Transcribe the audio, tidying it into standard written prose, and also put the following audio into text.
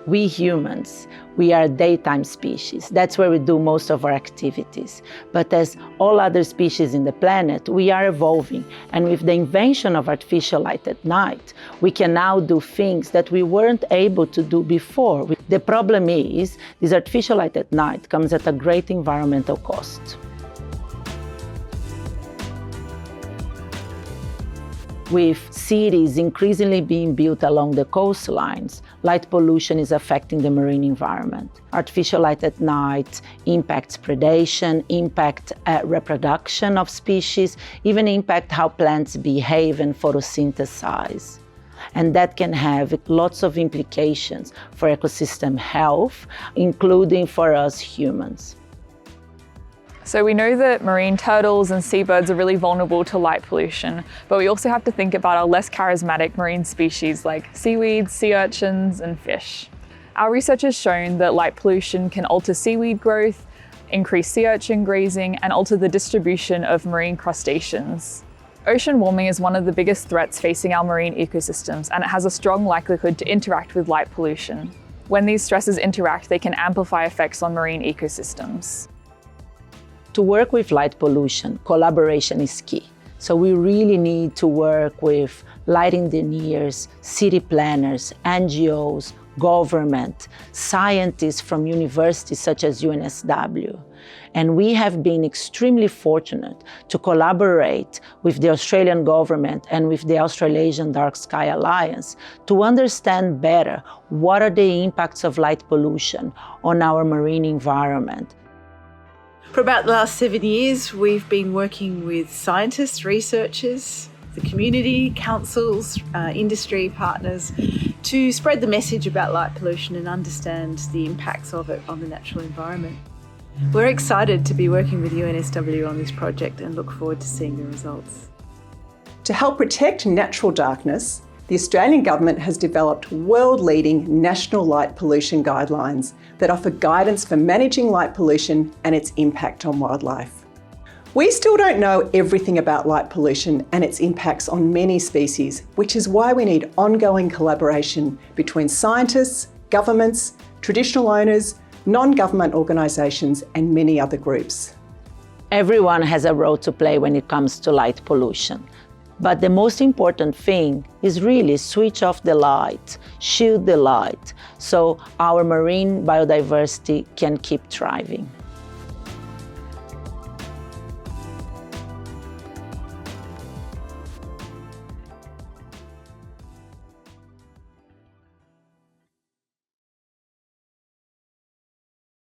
We humans, we are a daytime species. That's where we do most of our activities. But as all other species in the planet, we are evolving. And with the invention of artificial light at night, we can now do things that we weren't able to do before. The problem is, this artificial light at night comes at a great environmental cost. With cities increasingly being built along the coastlines, light pollution is affecting the marine environment. Artificial light at night impacts predation, impacts reproduction of species, even impact how plants behave and photosynthesize. And that can have lots of implications for ecosystem health, including for us humans. So we know that marine turtles and seabirds are really vulnerable to light pollution, but we also have to think about our less charismatic marine species like seaweeds, sea urchins, and fish. Our research has shown that light pollution can alter seaweed growth, increase sea urchin grazing, and alter the distribution of marine crustaceans. Ocean warming is one of the biggest threats facing our marine ecosystems, and it has a strong likelihood to interact with light pollution. When these stresses interact, they can amplify effects on marine ecosystems. To work with light pollution, collaboration is key. So we really need to work with light engineers, city planners, NGOs, government, scientists from universities such as UNSW. And we have been extremely fortunate to collaborate with the Australian government and with the Australasian Dark Sky Alliance to understand better what are the impacts of light pollution on our marine environment. For about the last 7 years, we've been working with scientists, researchers, the community, councils, industry partners to spread the message about light pollution and understand the impacts of it on the natural environment. We're excited to be working with UNSW on this project and look forward to seeing the results. To help protect natural darkness, the Australian Government has developed world-leading national light pollution guidelines that offer guidance for managing light pollution and its impact on wildlife. We still don't know everything about light pollution and its impacts on many species, which is why we need ongoing collaboration between scientists, governments, traditional owners, non-government organisations and many other groups. Everyone has a role to play when it comes to light pollution. But the most important thing is really switch off the light, shield the light, so our marine biodiversity can keep thriving.